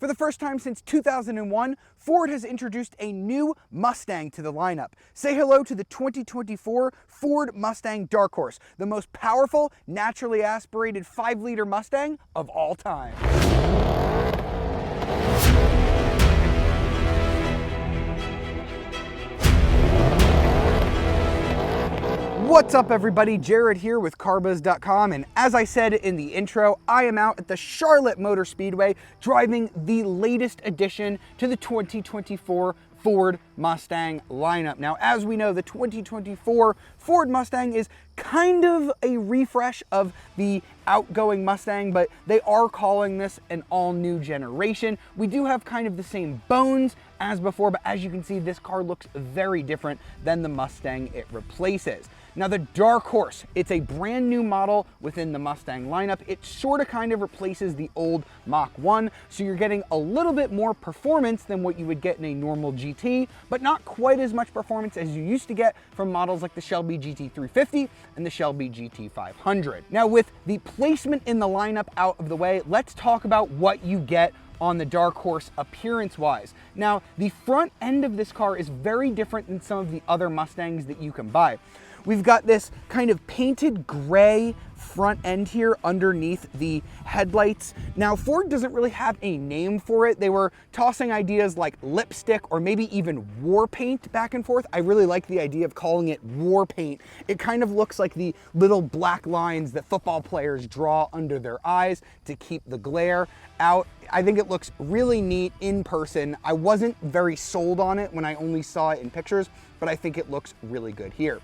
For the first time since 2001, Ford has introduced a new Mustang to the lineup. Say hello to the 2024 Ford Mustang Dark Horse, the most powerful, naturally aspirated 5-liter Mustang of all time. What's up everybody, Jared here with Carbuzz.com, and as I said in the intro, I am out at the Charlotte Motor Speedway driving the latest addition to the 2024 Ford Mustang lineup. Now, as we know, the 2024 Ford Mustang is kind of a refresh of the outgoing Mustang, but they are calling this an all-new generation. We do have kind of the same bones as before, but as you can see, this car looks very different than the Mustang it replaces. Now, the Dark Horse, it's a brand new model within the Mustang lineup. It sort of kind of replaces the old Mach 1, so you're getting a little bit more performance than what you would get in a normal GT, but not quite as much performance as you used to get from models like the Shelby GT350 and the Shelby GT500. Now, with the placement in the lineup out of the way, let's talk about what you get on the Dark Horse appearance-wise. Now, the front end of this car is very different than some of the other Mustangs that you can buy. We've got this kind of painted gray front end here underneath the headlights. Now, Ford doesn't really have a name for it. They were tossing ideas like lipstick or maybe even war paint back and forth. I really like the idea of calling it war paint. It kind of looks like the little black lines that football players draw under their eyes to keep the glare out. I think it looks really neat in person. I wasn't very sold on it when I only saw it in pictures, but I think it looks really good here.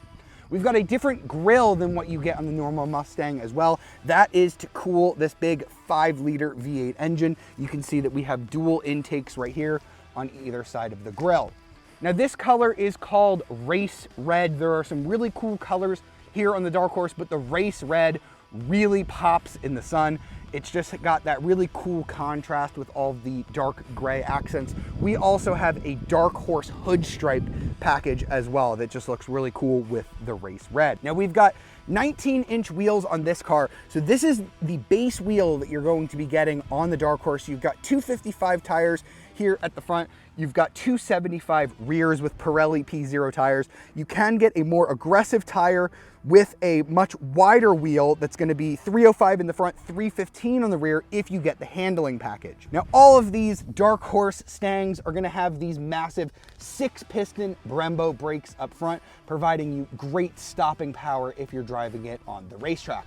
We've got a different grille than what you get on the normal Mustang as well. That is to cool this big 5-liter V8 engine. You can see that we have dual intakes right here on either side of the grille. Now, this color is called Race Red. There are some really cool colors here on the Dark Horse, but the Race Red really pops in the sun. It's just got that really cool contrast with all the dark gray accents. We also have a Dark Horse hood stripe package as well that just looks really cool with the Race Red. Now, we've got 19-inch wheels on this car. So this is the base wheel that you're going to be getting on the Dark Horse. You've got 255 tires here at the front. You've got 275 rears with Pirelli P0 tires. You can get a more aggressive tire with a much wider wheel that's going to be 305 in the front, 315 on the rear if you get the handling package. Now, all of these Dark Horse Stangs are going to have these massive 6-piston Brembo brakes up front, providing you great stopping power if you're driving it on the racetrack.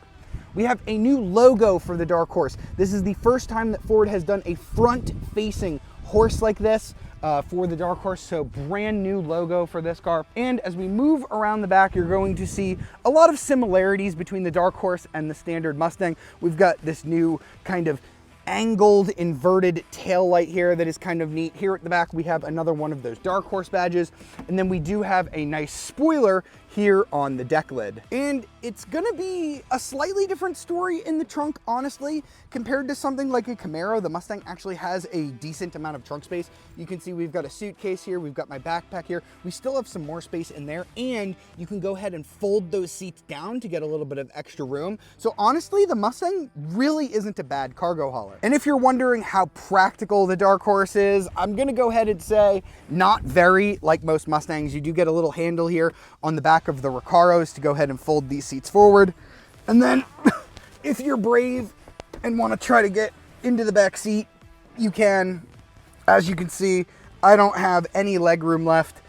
We have a new logo for the Dark Horse. This is the first time that Ford has done a front-facing horse like this for the Dark Horse, so brand new logo for this car. And as we move around the back, you're going to see a lot of similarities between the Dark Horse and the standard Mustang. We've got this new kind of angled inverted tail light here that is kind of neat. Here at the back, we have another one of those Dark Horse badges, and then we do have a nice spoiler here on the deck lid. And it's gonna be a slightly different story in the trunk, honestly, compared to something like a Camaro. The Mustang actually has a decent amount of trunk space. You can see we've got a suitcase here, we've got my backpack here. We still have some more space in there, and you can go ahead and fold those seats down to get a little bit of extra room. So honestly, the Mustang really isn't a bad cargo hauler. And if you're wondering how practical the Dark Horse is, I'm gonna go ahead and say not very. Like most Mustangs, you do get a little handle here on the back of the Recaros to go ahead and fold these seats forward. And then if you're brave and want to try to get into the back seat, you can. As you can see, I don't have any leg room left.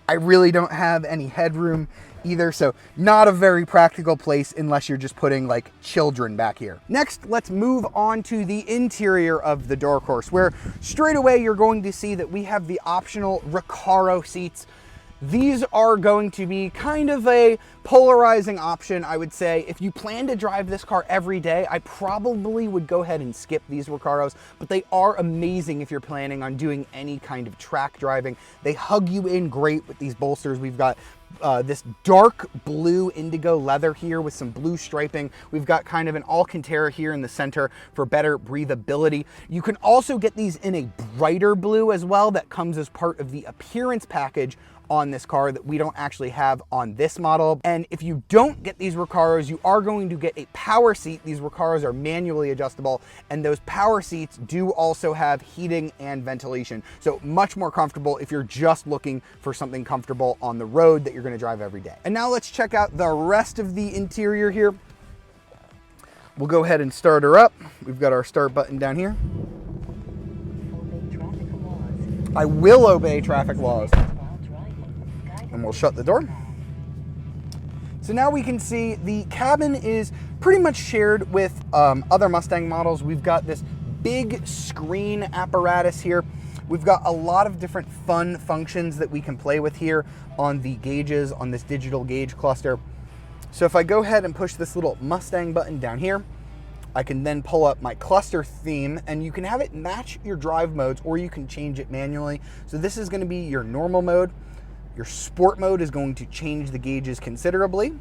I really don't have any headroom either, so not a very practical place unless you're just putting like children back here. Next, let's move on to the interior of the Dark Horse, where straight away you're going to see that we have the optional Recaro seats. These are going to be kind of a polarizing option, I would say. If you plan to drive this car every day, I probably would go ahead and skip these Recaros, but they are amazing if you're planning on doing any kind of track driving. They hug you in great with these bolsters. We've got this dark blue indigo leather here with some blue striping. We've got kind of an Alcantara here in the center for better breathability. You can also get these in a brighter blue as well that comes as part of the appearance package on this car that we don't actually have on this model. And if you don't get these Recaros, you are going to get a power seat. These Recaros are manually adjustable, and those power seats do also have heating and ventilation. So much more comfortable if you're just looking for something comfortable on the road that you're gonna drive every day. And now let's check out the rest of the interior here. We'll go ahead and start her up. We've got our start button down here. I will obey traffic laws. And we'll shut the door. So now we can see the cabin is pretty much shared with other Mustang models. We've got this big screen apparatus here. We've got a lot of different fun functions that we can play with here on the gauges, on this digital gauge cluster. So if I go ahead and push this little Mustang button down here, I can then pull up my cluster theme, and you can have it match your drive modes, or you can change it manually. So this is going to be your normal mode. Your sport mode is going to change the gauges considerably.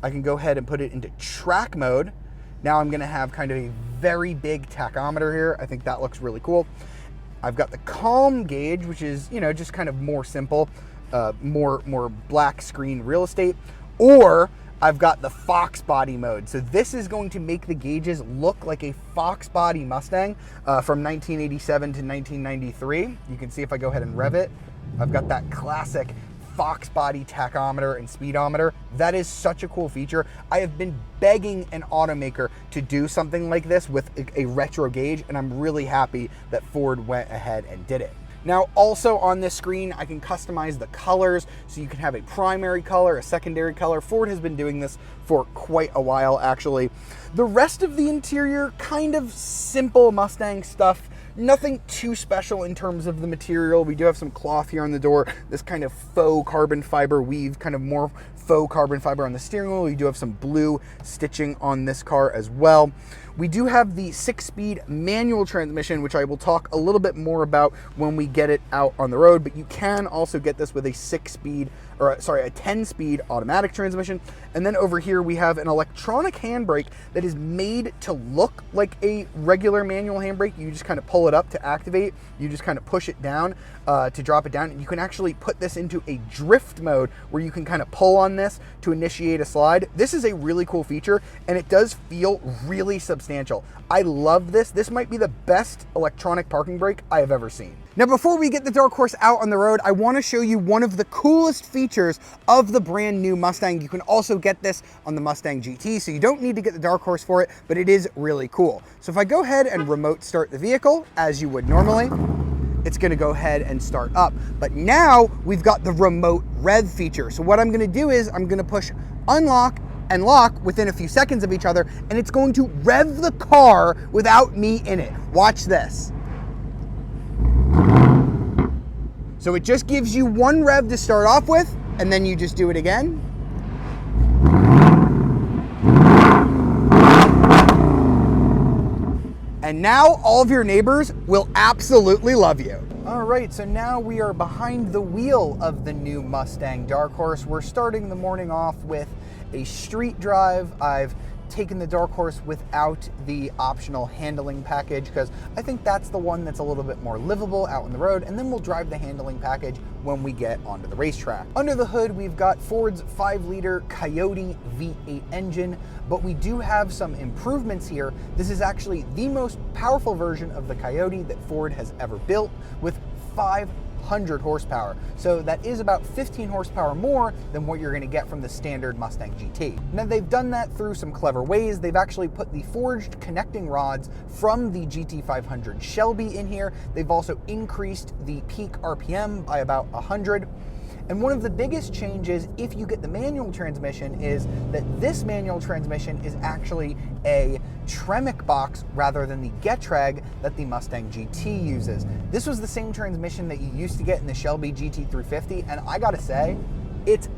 I can go ahead and put it into track mode. Now I'm going to have kind of a very big tachometer here. I think that looks really cool. I've got the calm gauge, which is, you know, just kind of more simple, more black screen real estate. Or I've got the Fox body mode. So this is going to make the gauges look like a Fox body Mustang from 1987 to 1993. You can see if I go ahead and rev it, I've got that classic Fox body tachometer and speedometer. That is such a cool feature. I have been begging an automaker to do something like this with a retro gauge, and I'm really happy that Ford went ahead and did it. Now, also on this screen, I can customize the colors, so you can have a primary color, a secondary color. Ford has been doing this for quite a while, actually. The rest of the interior, kind of simple Mustang stuff. Nothing too special in terms of the material. We do have some cloth here on the door, this kind of faux carbon fiber weave, kind of more faux carbon fiber on the steering wheel. We do have some blue stitching on this car as well. We do have the 6-speed manual transmission, which I will talk a little bit more about when we get it out on the road, but you can also get this with a 10-speed automatic transmission. And then over here we have an electronic handbrake that is made to look like a regular manual handbrake. You just kind of pull it up to activate. You just kind of push it down to drop it down. And you can actually put this into a drift mode where you can kind of pull on this to initiate a slide. This is a really cool feature, and it does feel really substantial. I love this. This might be the best electronic parking brake I have ever seen. Now, before we get the Dark Horse out on the road, I want to show you one of the coolest features of the brand new Mustang. You can also get this on the Mustang GT, so you don't need to get the Dark Horse for it, but it is really cool. So if I go ahead and remote start the vehicle, as you would normally, it's going to go ahead and start up. But now we've got the remote Rev feature. So what I'm going to do is I'm going to push unlock and lock within a few seconds of each other, and it's going to rev the car without me in it. Watch this. So it just gives you one rev to start off with, and then you just do it again. And now all of your neighbors will absolutely love you. All right, so now we are behind the wheel of the new Mustang Dark Horse. We're starting the morning off with a street drive. I've taken the Dark Horse without the optional handling package because I think that's the one that's a little bit more livable out on the road, and then we'll drive the handling package when we get onto the racetrack. Under the hood, we've got Ford's 5-liter Coyote V8 engine, but we do have some improvements here. This is actually the most powerful version of the Coyote that Ford has ever built, with 500 horsepower. So that is about 15 horsepower more than what you're going to get from the standard Mustang GT. Now, they've done that through some clever ways. They've actually put the forged connecting rods from the GT500 Shelby in here. They've also increased the peak RPM by about 100. And one of the biggest changes, if you get the manual transmission, is that this manual transmission is actually a Tremec box rather than the Getrag that the Mustang GT uses. This was the same transmission that you used to get in the Shelby GT350, and I gotta say, it's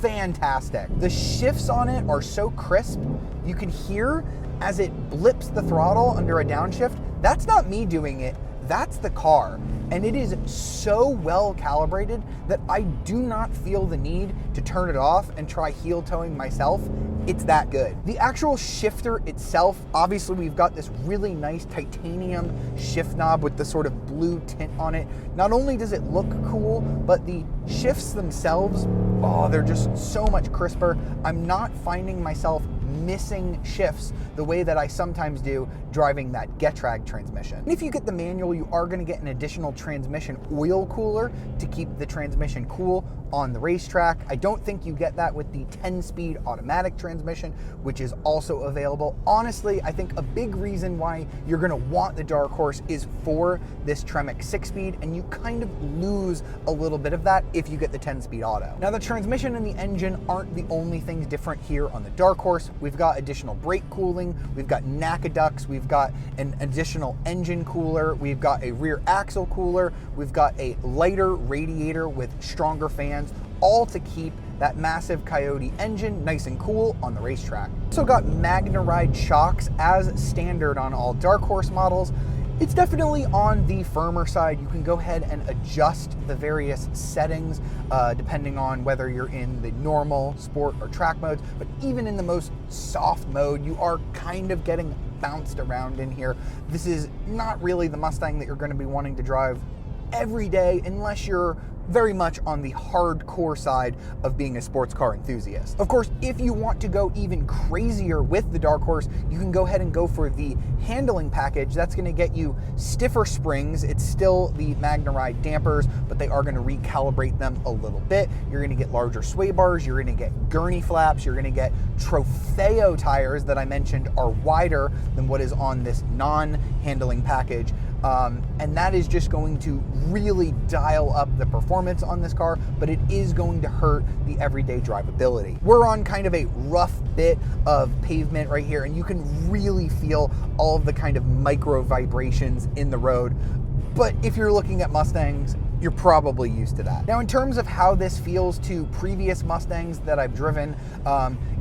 fantastic. The shifts on it are so crisp. You can hear as it blips the throttle under a downshift. That's not me doing it, that's the car. And it is so well calibrated that I do not feel the need to turn it off and try heel towing myself It's that good. The actual shifter itself, obviously we've got this really nice titanium shift knob with the sort of blue tint on it. Not only does it look cool, but the shifts themselves, oh, they're just so much crisper. I'm not finding myself missing shifts the way that I sometimes do driving that Getrag transmission. And if you get the manual, you are going to get an additional transmission oil cooler to keep the transmission cool on the racetrack. I don't think you get that with the 10-speed automatic transmission, which is also available. Honestly, I think a big reason why you're going to want the Dark Horse is for this Tremec 6-speed, and you kind of lose a little bit of that if you get the 10-speed auto. Now, the transmission and the engine aren't the only things different here on the Dark Horse. We've got additional brake cooling, we've got NACA ducts, we've got an additional engine cooler, we've got a rear axle cooler, we've got a lighter radiator with stronger fans, all to keep that massive Coyote engine nice and cool on the racetrack. Also got MagneRide shocks as standard on all Dark Horse models. It's definitely on the firmer side. You can go ahead and adjust the various settings depending on whether you're in the normal, sport, or track modes, but even in the most soft mode, you are kind of getting bounced around in here. This is not really the Mustang that you're going to be wanting to drive every day unless you're very much on the hardcore side of being a sports car enthusiast. Of course, if you want to go even crazier with the Dark Horse, you can go ahead and go for the handling package. That's going to get you stiffer springs. It's still the MagneRide dampers, but they are going to recalibrate them a little bit. You're going to get larger sway bars, you're going to get gurney flaps, you're going to get Trofeo tires that I mentioned are wider than what is on this non-handling package. And that is just going to really dial up the performance on this car, but it is going to hurt the everyday drivability. We're on kind of a rough bit of pavement right here, and you can really feel all of the kind of micro vibrations in the road. But if you're looking at Mustangs, you're probably used to that. Now, in terms of how this feels to previous Mustangs that I've driven,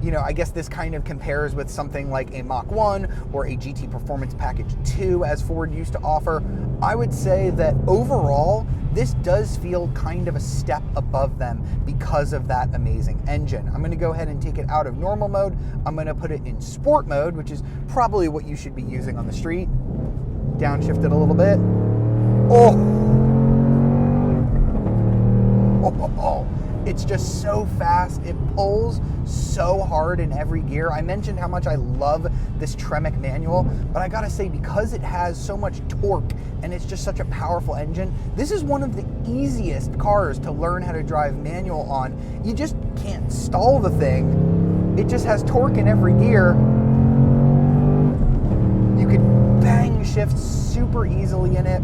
you know, I guess this kind of compares with something like a Mach 1 or a GT Performance Package 2 as Ford used to offer. I would say that overall, this does feel kind of a step above them because of that amazing engine. I'm gonna go ahead and take it out of normal mode. I'm gonna put it in sport mode, which is probably what you should be using on the street. Downshift it a little bit. Oh, it's just so fast. It pulls so hard in every gear. I mentioned how much I love this Tremec manual, but I gotta say, because it has so much torque and it's just such a powerful engine, this is one of the easiest cars to learn how to drive manual on. You just can't stall the thing. It just has torque in every gear. You can bang shifts super easily in it.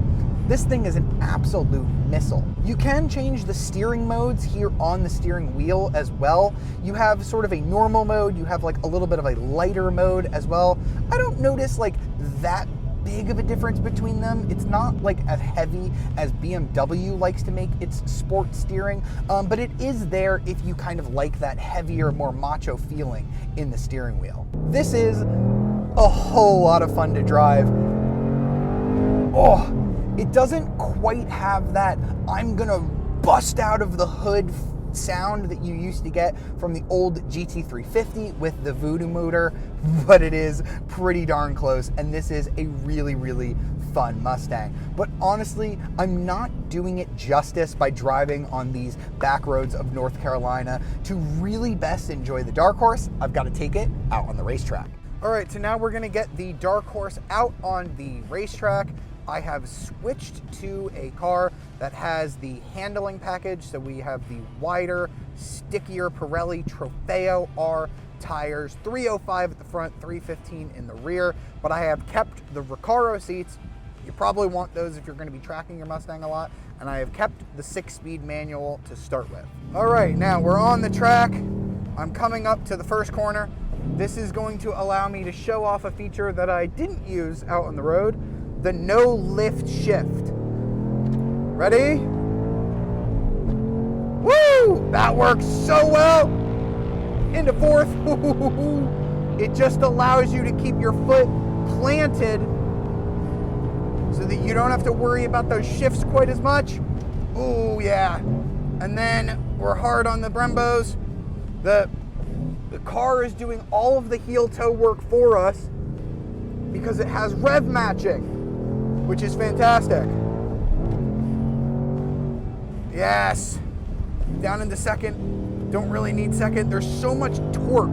This thing is an absolute missile. You can change the steering modes here on the steering wheel as well. You have sort of a normal mode, you have like a little bit of a lighter mode as well. I don't notice like that big of a difference between them. It's not like as heavy as BMW likes to make its sport steering, but it is there if you kind of like that heavier, more macho feeling in the steering wheel. This is a whole lot of fun to drive. Oh, it doesn't quite have that I'm gonna bust out of the hood sound that you used to get from the old GT350 with the Voodoo motor, but it is pretty darn close, and this is a really, really fun Mustang. But honestly, I'm not doing it justice by driving on these back roads of North Carolina. To really best enjoy the Dark Horse, I've got to take it out on the racetrack. All right, so now we're gonna get the Dark Horse out on the racetrack. I have switched to a car that has the handling package. So we have the wider, stickier Pirelli Trofeo R tires, 305 at the front, 315 in the rear, but I have kept the Recaro seats. You probably want those if you're going to be tracking your Mustang a lot, and I have kept the 6-speed manual to start with. All right, now we're on the track. I'm coming up to the first corner. This is going to allow me to show off a feature that I didn't use out on the road, the no lift shift. Ready? Woo! That works so well. Into fourth. It just allows you to keep your foot planted so that you don't have to worry about those shifts quite as much. Oh yeah. And then we're hard on the Brembos. The The car is doing all of the heel toe work for us because it has rev matching, which is fantastic. Yes. Down into second. Don't really need second. There's so much torque.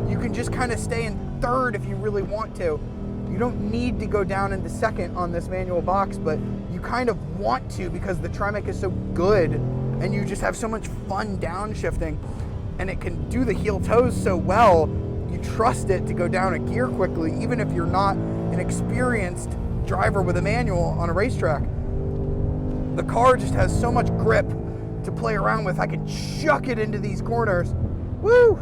You can just kind of stay in third if you really want to. You don't need to go down into second on this manual box, but you kind of want to because the Tremec is so good and you just have so much fun downshifting, and it can do the heel toes so well, you trust it to go down a gear quickly, even if you're not an experienced driver with a manual on a racetrack. The car just has so much grip to play around with. I could chuck it into these corners. Woo!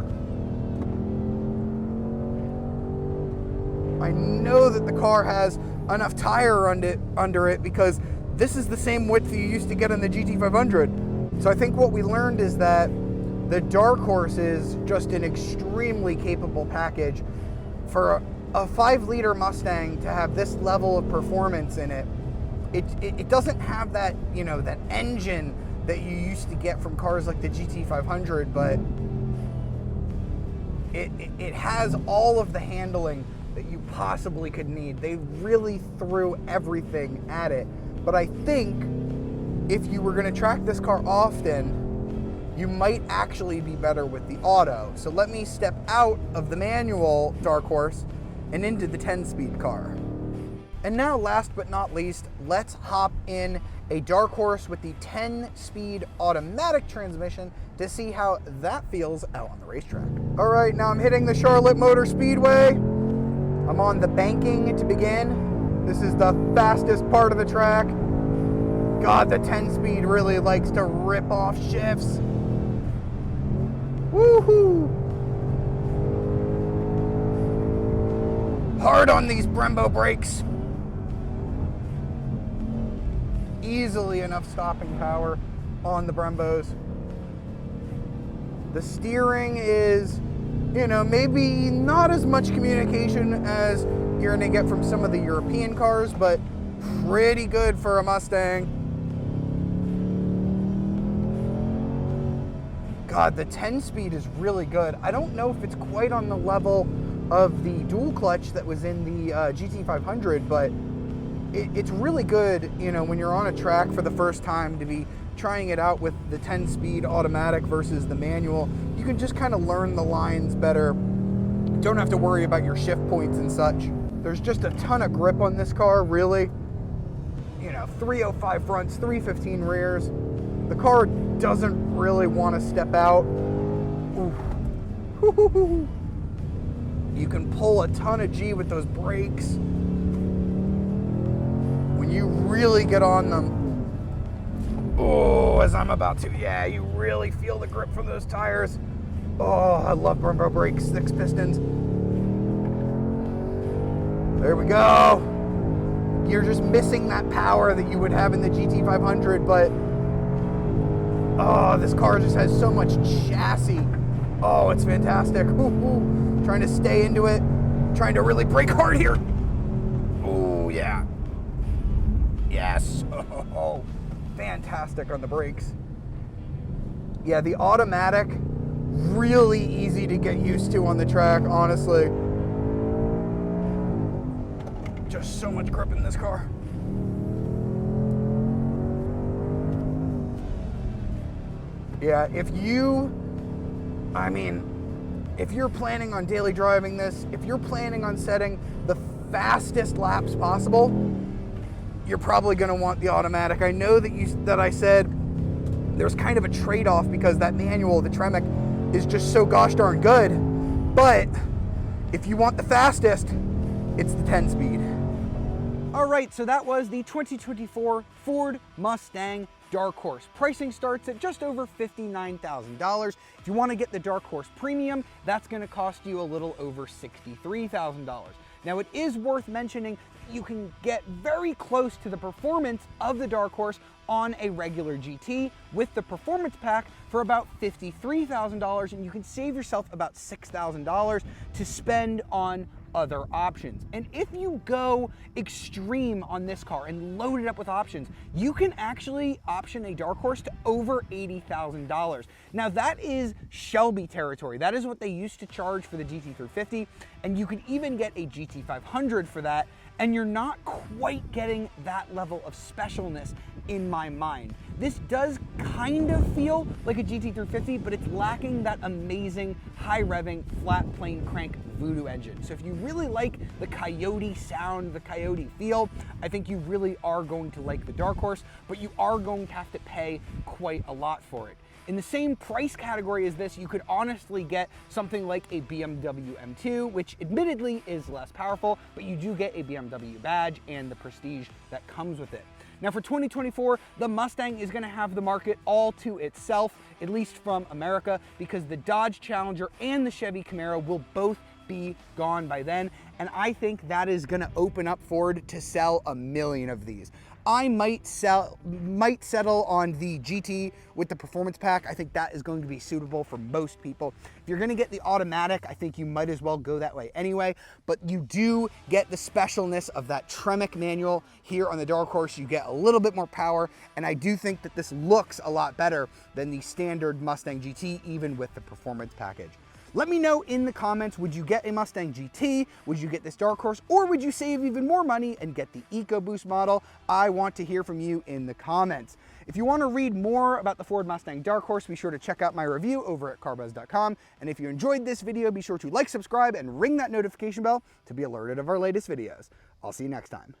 I know that the car has enough tire under it because this is the same width you used to get on the GT500. So I think what we learned is that the Dark Horse is just an extremely capable package. For a 5-liter Mustang to have this level of performance in it, it doesn't have that, you know, that engine that you used to get from cars like the GT500, but it has all of the handling that you possibly could need. They really threw everything at it. But I think if you were going to track this car often, you might actually be better with the auto. So let me step out of the manual Dark Horse and into the 10-speed car. And now, last but not least, let's hop in a Dark Horse with the 10-speed automatic transmission to see how that feels out on the racetrack. All right, now I'm hitting the Charlotte Motor Speedway. I'm on the banking to begin. This is the fastest part of the track. God, the 10-speed really likes to rip off shifts. Woohoo! Hard on these Brembo brakes. Easily enough stopping power on the Brembos. The steering is, you know, maybe not as much communication as you're gonna get from some of the European cars, but pretty good for a Mustang. God, the 10-speed is really good. I don't know if it's quite on the level of the dual clutch that was in the GT500, but it's really good, you know, when you're on a track for the first time to be trying it out with the 10-speed automatic versus the manual. You can just kind of learn the lines better. Don't have to worry about your shift points and such. There's just a ton of grip on this car, really. You know, 305 fronts, 315 rears. The car doesn't really want to step out. Ooh. You can pull a ton of G with those brakes. When you really get on them, oh, as I'm about to, yeah, you really feel the grip from those tires. Oh, I love Brembo brakes, 6 pistons. There we go. You're just missing that power that you would have in the GT500, but oh, this car just has so much chassis. Oh, it's fantastic. Ooh. Trying to stay into it, trying to really brake hard here. Oh, yeah. Yes. Oh, fantastic on the brakes. Yeah, the automatic, really easy to get used to on the track, honestly. Just so much grip in this car. Yeah, if you're planning on daily driving this, if you're planning on setting the fastest laps possible, you're probably going to want the automatic. I know that I said there's kind of a trade-off because that manual, the Tremec, is just so gosh darn good. But if you want the fastest, it's the 10-speed. All right, so that was the 2024 Ford Mustang Dark Horse. Pricing starts at just over $59,000. If you want to get the Dark Horse Premium, that's going to cost you a little over $63,000. Now, it is worth mentioning you can get very close to the performance of the Dark Horse on a regular GT with the Performance Pack for about $53,000, and you can save yourself about $6,000 to spend on other options. And if you go extreme on this car and load it up with options, you can actually option a dark horse to over $80,000. Now that is Shelby territory. That is what they used to charge for the GT350, and you can even get a GT500 for that, and you're not quite getting that level of specialness in my mind. This does kind of feel like a GT350, but it's lacking that amazing high revving flat plane crank voodoo engine. So if you really like the Coyote sound, the Coyote feel, I think you really are going to like the Dark Horse, but you are going to have to pay quite a lot for it. In the same price category as this, you could honestly get something like a BMW M2, which admittedly is less powerful, but you do get a BMW badge and the prestige that comes with it. Now for 2024, the Mustang is going to have the market all to itself, at least from America, because the Dodge Challenger and the Chevy Camaro will both be gone by then, and I think that is going to open up Ford to sell 1 million of these. I might settle on the GT with the performance pack. I think that is going to be suitable for most people. If you're going to get the automatic, I think you might as well go that way anyway, but you do get the specialness of that Tremec manual here on the Dark Horse. You get a little bit more power, and I do think that this looks a lot better than the standard Mustang GT, even with the performance package. Let me know in the comments, would you get a Mustang GT? Would you get this Dark Horse? Or would you save even more money and get the EcoBoost model? I want to hear from you in the comments. If you want to read more about the Ford Mustang Dark Horse, be sure to check out my review over at carbuzz.com. And if you enjoyed this video, be sure to like, subscribe, and ring that notification bell to be alerted of our latest videos. I'll see you next time.